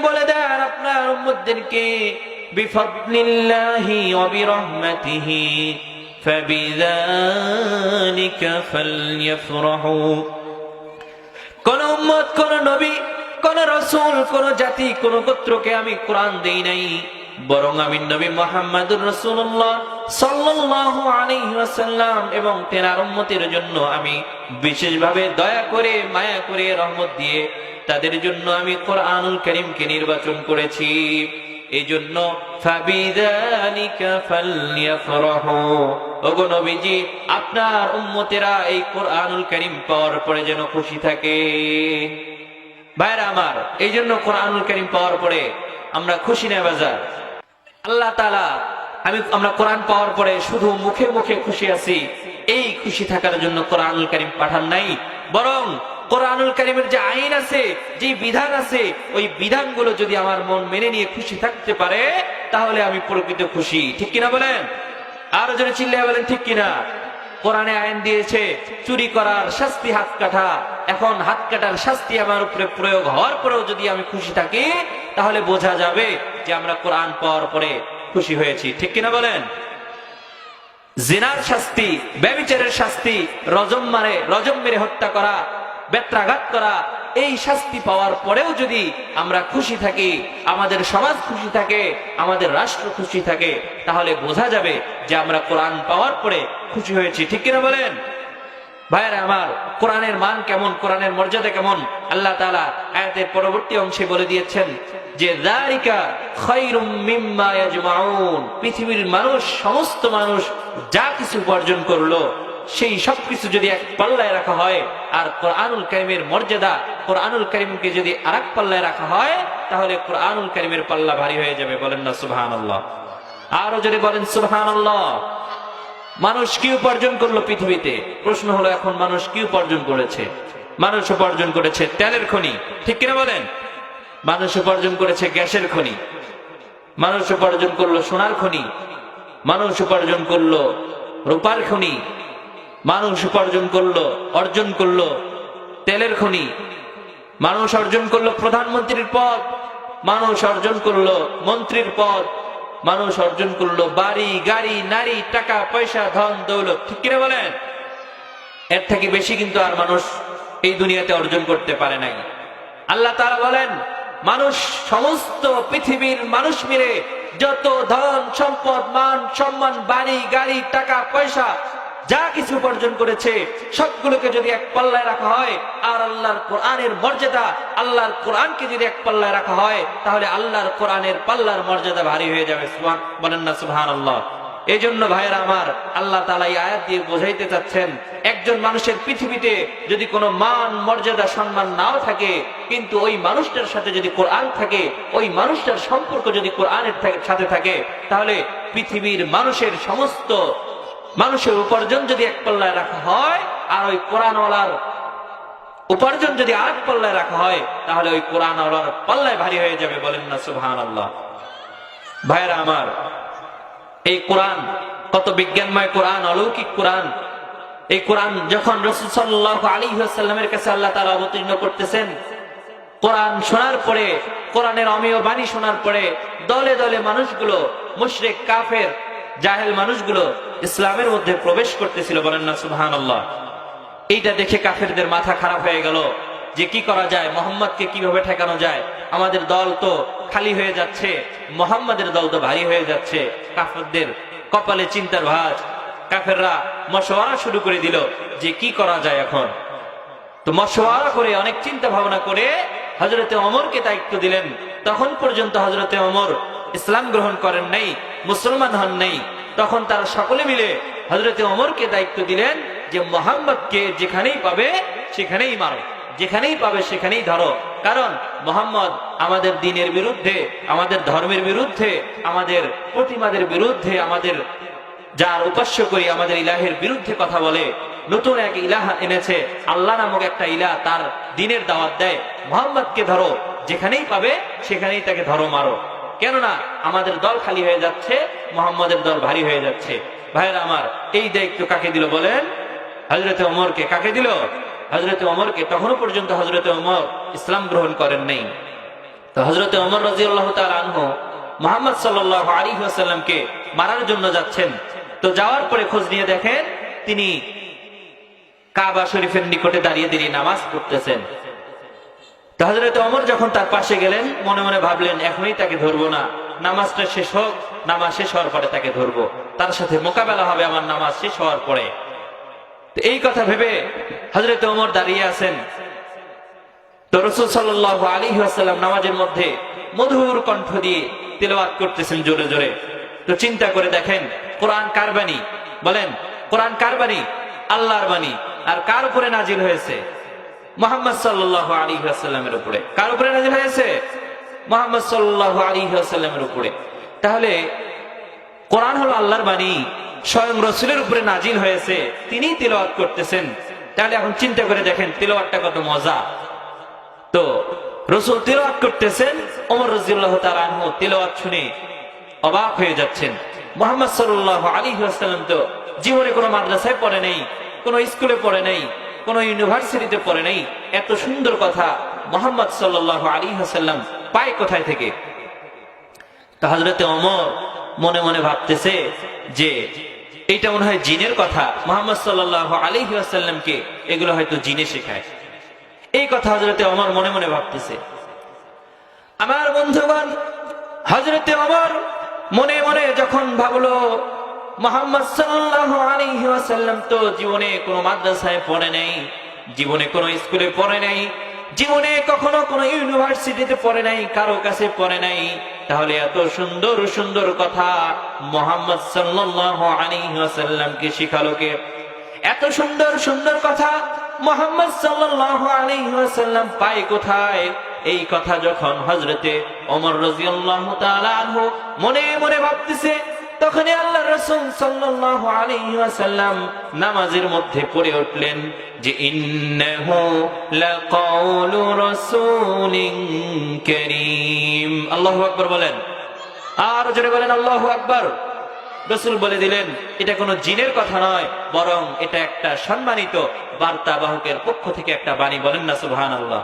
বলে দেন আপনার উম্মতদেরকে বিফাদলিল্লাহি ওয়া বিরহমাতিহি ফাবিযালিকা ফালইফরাহু। কোন উম্মত, কোন নবী, কোন রাসূল, কোন জাতি, কোন গোত্রকে আমি কোরআন দেই নাই, বরং আমি নবী মুহাম্মদুর রাসূলুল্লাহ সাল্লাল্লাহু আলাইহি ওয়াসাল্লাম এবং তেনার উম্মতের জন্য আমি বিশেষভাবে দয়া করে, মায়া করে, রহমত দিয়ে তাদের জন্য আমি কোরআনুল কারীমকে নির্বাচন করেছি। এই জন্য ফাবিযালিকা ফালইফরাহু, ওগো নবীজি আপনার উম্মতেরা এই কোরআনুল কারীম পাওয়ার পরে যেন খুশি থাকে। ভাইরা আমার, এই জন্য কোরআনুল কারীম পাওয়ার পরে আমরা খুশি না বাজার? আল্লাহ তাআলা আমরা কোরআন পাওয়ার পরে শুধু মুখে মুখে খুশি আছি, এই খুশি থাকার জন্য কোরআনুল কারীম পাঠান নাই, বরং কোরআনুল কারীমের যে আইন আছে, যে বিধান আছে, ওই বিধানগুলো যদি আমার মন মেনে নিয়ে খুশি থাকতে পারে তাহলে আমি প্রকৃত খুশি। ঠিক কিনা বলেন? আরো জোরে চিল্লায় বলেন ঠিক কিনা? কোরআনে আইন দিয়েছে চুরি করার শাস্তি হাত কাটা। এখন হাত কাটার শাস্তি আমার উপরে প্রয়োগ হওয়ার পরেও যদি আমি খুশি থাকি তাহলে বোঝা যাবে যে আমরা কোরআন পাওয়ার পরে খুশি হয়েছি। ঠিক কিনা বলেন? জিনার শাস্তি, ব্যভিচারের শাস্তি, রজম মেরে হত্যা করা, বেত্রাঘাত করা, এই শাস্তি পাওয়ার পরেও যদি আমরা খুশি থাকি, আমাদের সমাজ খুশি থাকে, আমাদের রাষ্ট্র খুশি থাকে, তাহলে বোঝা যাবে যে আমরা কোরআন পাওয়ার পরে খুশি হয়েছি। ঠিক কিনা বলেন? ভাইরা আমার, কোরআনের মান কেমন, কোরআনের মর্যাদা কেমন আল্লাহ তাআলা আয়াতের পরবর্তী অংশে বলে দিয়েছেন যে যালিকা খায়রুম মিম্মা ইয়াজমাউন। পৃথিবীর মানুষ, সমস্ত মানুষ যা কিছু উপার্জন করলো সেই সবকিছু যদি এক পাল্লায় রাখা হয় আর কোরআনুল কারীমের মর্যাদা, কোরআনুল কারীমকে যদি আরেক পাল্লায় রাখা হয় তাহলে কোরআনুল কারীমের পাল্লা ভারী হয়ে যাবে। বলেন না সুবহানাল্লাহ? আরো যদি বলেন সুবহানাল্লাহ। মানুষ কি উপার্জন করলো পৃথিবীতে? প্রশ্ন হলো এখন মানুষ কি উপার্জন করেছে? মানুষ উপার্জন করেছে তেলের খনি। ঠিক কিনা বলেন? মানুষ উপার্জন করেছে গ্যাসের খনি, মানুষ উপার্জন করলো সোনার খনি, মানুষ উপার্জন করলো রূপার খনি, মানুষ উপার্জন করলো, অর্জন করলো তেলের খনি, মানুষ অর্জন করলো প্রধানমন্ত্রীর পদ, মানুষ অর্জন করলো মন্ত্রীর পদ, মানুষ অর্জন করলো বাড়ি, গাড়ি, নারী, টাকা, পয়সা, ধন দৌলত। ঠিক কিনা বলেন? এর থেকে বেশি কিন্তু আর মানুষ এই দুনিয়াতে অর্জন করতে পারে নাই। আল্লাহ তাআলা বলেন মানুষ, সমস্ত পৃথিবীর মানুষ মিলে যত ধন সম্পদ, মান সম্মান, বাড়ি, গাড়ি, টাকা, পয়সা যা কিছু উপার্জন করেছে সবগুলোকে যদি এক পাল্লায় রাখা হয় আর আল্লাহর কোরআনের মর্যাদা, আল্লাহর কোরআনকে যদি এক পাল্লায় রাখা হয় তাহলে আল্লাহর কোরআনের পাল্লার মর্যাদা ভারী হয়ে যাবে। বলেন না সুবহানাল্লাহ? এই জন্য ভাইরা আমার, আল্লাহ তাআলা এই আয়াত দিয়ে বোঝাইতে চাচ্ছেন একজন মানুষের পৃথিবীতে যদি কোনো মান, মর্যাদা, সম্মান নাও থাকে, কিন্তু ওই মানুষটার সাথে যদি কোরআন থাকে, ওই মানুষটার সম্পর্ক যদি কোরআনের সাথে থাকে, তাহলে পৃথিবীর মানুষের সমস্ত মানুষের উপার্জন যদি এক পাল্লায় রাখা হয় আর ওই কোরআনওয়ালার উপার্জন যদি আরেক পাল্লায় রাখা হয় তাহলে ওই কোরআনওয়ালার পাল্লায় ভারী হয়ে যাবে। বলেন না সুবহানাল্লাহ? ভাইরা আমার, এই কোরআন কত বিজ্ঞানময় কোরআন, অলৌকিক কোরআন। এই কোরআন যখন রাসূল সাল্লাল্লাহু আলাইহি ওয়াসাল্লামের কাছে আল্লাহ তাআলা অবতীর্ণ করতেছেন, কোরআন শোনার পরে, কোরআনের অমেয় বাণী শোনার পরে দলে দলে মানুষগুলো, মুশরিক, কাফের, জাহেল মানুষগুলো ইসলামের মধ্যে প্রবেশ করতেছিল। বলেন না সুবহানাল্লাহ? এইটা দেখে কাফেরদের মাথা খারাপ হয়ে গেল যে কি করা যায়, মুহাম্মদকে কিভাবে ঠেকানো যায়। আমাদের দল তো খালি হয়ে যাচ্ছে, মুহাম্মদের দল তো ভারী হয়ে যাচ্ছে। কাফেরদের কপালে চিন্তার ভাঁজ। কাফেররা মশওয়ারা শুরু করে দিল যে কি করা যায় এখন। তো মশওয়ারা করে, অনেক চিন্তা ভাবনা করে হযরতে ওমরকে দায়িত্ব দিলেন। তখন পর্যন্ত হযরতে ওমর ইসলাম গ্রহণ করেন নাই, মুসলমান হন নাই। তখন তারা সকলে মিলে হযরতে ওমরকে দায়িত্ব দিলেন যে মুহাম্মদকে যেখানেই পাবে সেখানেই মারো, যেখানেই পাবে সেখানেই ধরো। কারণ মুহাম্মদ আমাদের দ্বীনের বিরুদ্ধে, আমাদের ধর্মের বিরুদ্ধে, আমাদের প্রতিমাদের বিরুদ্ধে, আমাদের যার উপাস্য করি আমাদের ইলাহের বিরুদ্ধে কথা বলে। নতুন এক ইলাহ এনেছে, আল্লাহ নামক একটা ইলাহ, তার দ্বীনের দাওয়াত দেয়। মুহাম্মদকে ধরো, যেখানেই পাবে সেখানেই তাকে ধরো, মারো। কেননা আমাদের দল খালি হয়ে যাচ্ছে, মুহাম্মদের দল ভারী হয়ে যাচ্ছে। ভাইরা আমার, এই দায়িত্ব কাকে দিল বলেন? হযরতে ওমরকে। কাকে দিল? হযরতে ওমরকে। তখনও পর্যন্ত হযরতে ওমর ইসলাম গ্রহণ করেন নাই। তো হযরতে ওমর রাদিয়াল্লাহু তাআলা আনহু মুহাম্মদ সাল্লাল্লাহু আলাইহি ওয়াসাল্লামকে মারার জন্য যাচ্ছেন। তো যাওয়ার পরে খোঁজ নিয়ে দেখেন তিনি কাবা শরীফের নিকটে দাঁড়িয়ে নামাজ পড়তেছেন। তো হযরতে ওমর যখন তার পাশে গেলেন মনে মনে ভাবলেন এখনই তাকে ধরবো না, নামাজটা শেষ হোক, নামাজ শেষ হওয়ার পরে তাকে ধরবো, তার সাথে মোকাবেলা হবে আমার নামাজ শেষ হওয়ার পরে। তো এই কথা ভেবে হযরতে ওমর দাঁড়িয়ে আছেন। তো রাসূল সাল্লাল্লাহু আলাইহি ওয়াসাল্লাম নামাজের মধ্যে মধুর কণ্ঠ দিয়ে তিলাওয়াত করতেছেন জোরে জোরে। তো চিন্তা করে দেখেন কোরআন কার বাণী? বলেন কোরআন কার বাণী? আল্লাহর বাণী। আর কার উপরে নাজিল হয়েছে? মুহাম্মদ সাল্লাল্লাহু আলাইহি ওয়াসাল্লামের উপরে। কার উপরে নাজিল হয়েছে? মুহাম্মদ সাল্লাল্লাহু আলাইহি ওয়াসাল্লামের উপরে। তাহলে কোরআন হলো আল্লাহর বাণী, স্বয়ং রাসূলের উপরে নাজিল হয়েছে, তিনি তিলাওয়াত করতেছেন। তাহলে এখন চিন্তা করে দেখেন তিলাওয়াতটা কত মজা। তো রাসূল তিলাওয়াত করতেছেন, ওমর রাদিয়াল্লাহু তাআলা আনহু তিলাওয়াত শুনে অবাক হয়ে যাচ্ছেন। মুহাম্মদ সাল্লাল্লাহু আলাইহি ওয়াসাল্লাম তো জীবনে কোনো মাদ্রাসায় পড়ে নাই, কোনো স্কুলে পড়ে নাই, কোনো ইউনিভার্সিটিতে পড়ে নাই, এত সুন্দর কথা মুহাম্মদ সাল্লাল্লাহু আলাইহি ওয়াসাল্লাম পায় কোথায় থেকে? তো হযরতে ওমর মনে মনে ভাবতেছে যে এটা মনে হয় জিনের কথা, মুহাম্মদ সাল্লাল্লাহু আলাইহি ওয়াসাল্লামকে এগুলো হয়তো জিনে শেখায়। এই কথা হযরতে ওমর মনে মনে ভাবতেছে। আমার বন্ধুগণ, হযরতে ওমর মনে মনে যখন ভাবলো মুহাম্মদ সাল্লাল্লাহু আলাইহি ওয়াসাল্লাম তো জীবনে কোনো মাদ্রাসায় পড়ে নাই, জীবনে কোনো স্কুলে পড়ে নাই, জীবনে কখনো কোনো ইউনিভার্সিটিতে পড়ে নাই, কারো কাছে পড়ে নাই, তাহলে এত সুন্দর সুন্দর কথা মুহাম্মদ সাল্লাল্লাহু আলাইহি ওয়াসাল্লামকে শিখালো কে? এত সুন্দর সুন্দর কথা মুহাম্মদ সাল্লাল্লাহু আলাইহি ওয়াসাল্লাম পায় কোথায়? এই কথা যখন হযরতে ওমর রাদিয়াল্লাহু তাআলা আনহু মনে মনে ভাবতেছে, তখনই আল্লাহর রাসূল সাল্লাল্লাহু আলাইহি ওয়াসাল্লাম নামাজের মধ্যে পড়ে উঠলেন যে ইন্নাহু লাকাউলু রাসূলিন কারীম। আল্লাহু আকবার বলেন, আর জোরে বলেন আল্লাহু আকবার। রাসূল বলে দিলেন এটা কোনো জিনের কথা নয়, বরং এটা একটা সম্মানিত বার্তাবাহকের পক্ষ থেকে একটা বাণী। বলেন না সুবহানাল্লাহ।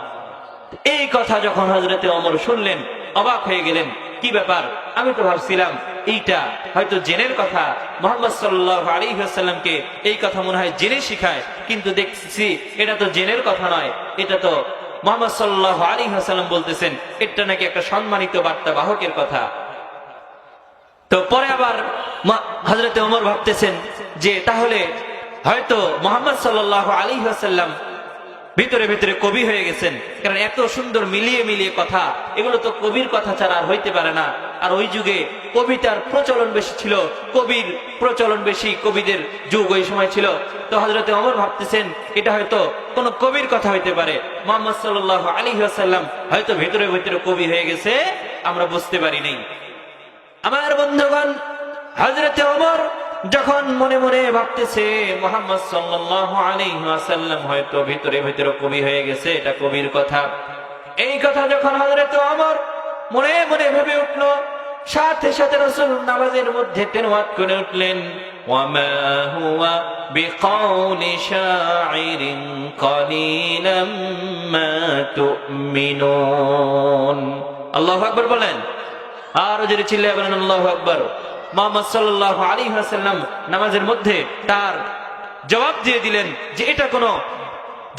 এই কথা যখন হযরতে ওমর শুনলেন অবাক হয়ে গেলেন, কি ব্যাপার? আমি তো ভাবছিলাম এইটা হয়তো জিনের কথা, মুহাম্মদ সাল্লাল্লাহু আলাইহি ওয়াসাল্লামকে এই কথা মনে হয় জিনে শিখায়, কিন্তু দেখছি এটা তো জিনের কথা নয়, এটা তো মুহাম্মদ সাল্লাল্লাহু আলাইহি ওয়াসাল্লাম বলতেছেন এটা নাকি একটা সম্মানিত বার্তাবাহকের কথা। তো পরে আবার হযরতে ওমর ভাবতেছেন যে তাহলে হয়তো মুহাম্মদ সাল্লাল্লাহু আলাইহি ওয়াসাল্লাম ভিতরে ভিতরে কবি হয়ে গেছেন, কারণ এত সুন্দর মিলিয়ে মিলিয়ে কথা, এগুলো তো কবির কথা ছাড়া আর হইতে পারে না। আর ওই যুগে কবিতার প্রচলন বেশি ছিল, কবির প্রচলন বেশি, কবিদের যুগ ওই সময় ছিল। তো হযরতে ওমর ভাবতেছেন এটা হয়তো কোন কবির কথা হইতে পারে, মুহাম্মদ সাল্লাল্লাহু আলাইহি ওয়াসাল্লাম হয়তো ভিতরে ভিতরে কবি হয়ে গেছে, আমরা বুঝতে পারি নাই। আমার বন্ধুগণ, হযরতে ওমর যখন মনে মনে ভাবতেছে মুহাম্মদ সাল্লাল্লাহু আলাইহি ওয়াসাল্লাম হয়তো ভিতরে ভিতরে কবি হয়ে গেছে, এটা কবির কথা, এই কথা যখন হযরতে ওমর মনে মনে ভেবে উঠল, সাথে সাথে রাসূল নামাজের মধ্যে তেলাওয়াত করে উঠলেন ওয়ামা হুয়া বিকাউলি শাইরিন কালিলাম মা তুমিনুন। আল্লাহু আকবার বলেন, আর জোরে চিল্লায়ে বলেন আল্লাহু আকবার। মুহাম্মদ সাল্লাল্লাহু আলাইহি ওয়াসাল্লাম নামাজের মধ্যে তার জবাব দিয়ে দিলেন যে এটা কোনো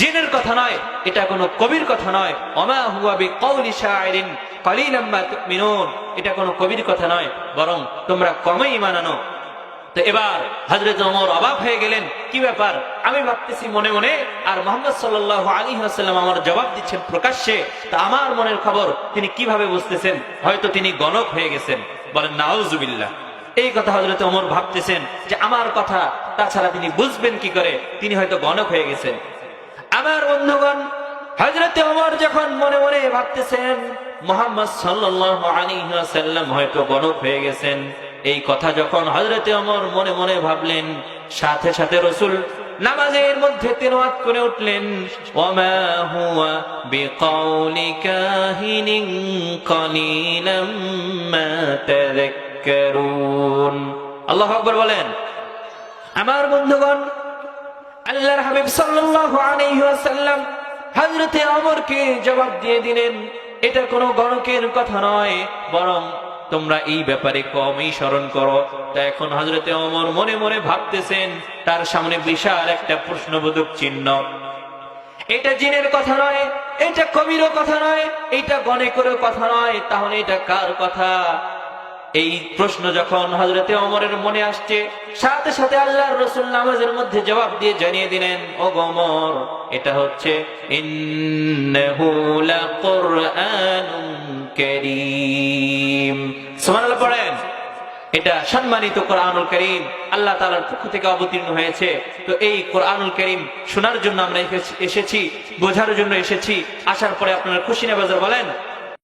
জিনের কথা নয়, এটা কোনো কবির কথা নয়। ওমা হুয়া বিকাউলি শাইরিন কালিলাম মা তুমিনুন, এটা কোনো কবির কথা নয়, বরং তোমরা কমই ঈমান আনো। তো এবার হযরত ওমর অবাক হয়ে গেলেন, কি ব্যাপার? আমি ভাবতেছি মনে মনে, আর মুহাম্মদ সাল্লাল্লাহু আলাইহি ওয়াসাল্লাম আমার জবাব দিচ্ছেন প্রকাশ্যে, তা আমার মনের খবর তিনি কিভাবে বুঝতেছেন? হয়তো তিনি গণক হয়ে গেছেন। বলেন নাউজুবিল্লাহ। এই কথা হযরত ওমর ভাবতেছেন যে আমার কথা তাছাড়া তিনি বুঝবেন কি করে, তিনি হয়তো গণক হয়ে গেছেন। আমার বন্ধুগণ, হযরত ওমর যখন মনে মনে ভাবতেছেন মুহাম্মদ সাল্লাল্লাহু আলাইহি ওয়াসাল্লাম হয়তো গণক হয়ে গেছেন, এই কথা যখন হযরত ওমর মনে মনে ভাবলেন, সাথে সাথে রাসূল নামাজের মধ্যে তেলাওয়াত করে উঠলেন ওয়ামা হুয়া বিকাউলি কাহিনিন কালিলাম মা তাযাক্কারুন। আল্লাহু আকবার বলেন। আমার বন্ধুগণ, আল্লাহর হাবিব সাল্লাল্লাহু আলাইহি ওয়াসাল্লাম হযরতে ওমরকে জবাব দিয়ে দিলেন এটা কোনো গণকের কথা নয়, বরং তোমরা এই ব্যাপারে কমই স্মরণ করো। তা এখন হযরতে ওমর মনে মনে ভাবতেছেন তার সামনে বিশাল একটা প্রশ্নবোধক চিহ্ন। এটা জিনের কথা নয়, এটা কবিরও কথা নয়, এটা গণকেরও কথা নয়, তাহলে এটা কার কথা? এই প্রশ্ন যখন হযরতে ওমরের মনে আসছে, সাথে সাথে আল্লাহর রাসূল নামাজের মধ্যে জবাব দিয়ে জানিয়ে দিলেন, ও ওমর, এটা হচ্ছে ইন্নাহু লাকুরআনুন কারীম। সুবহানাল্লাহ পড়েন। এটা সম্মানিত কোরআনুল কারীম, আল্লাহ তাআলার পক্ষ থেকে অবতীর্ণ হয়েছে। তো এই কোরআনুল কারীম শোনার জন্য আমরা এসেছি, বোঝার জন্য এসেছি। আসার পরে আপনারা খুশি না বেজার বলেন?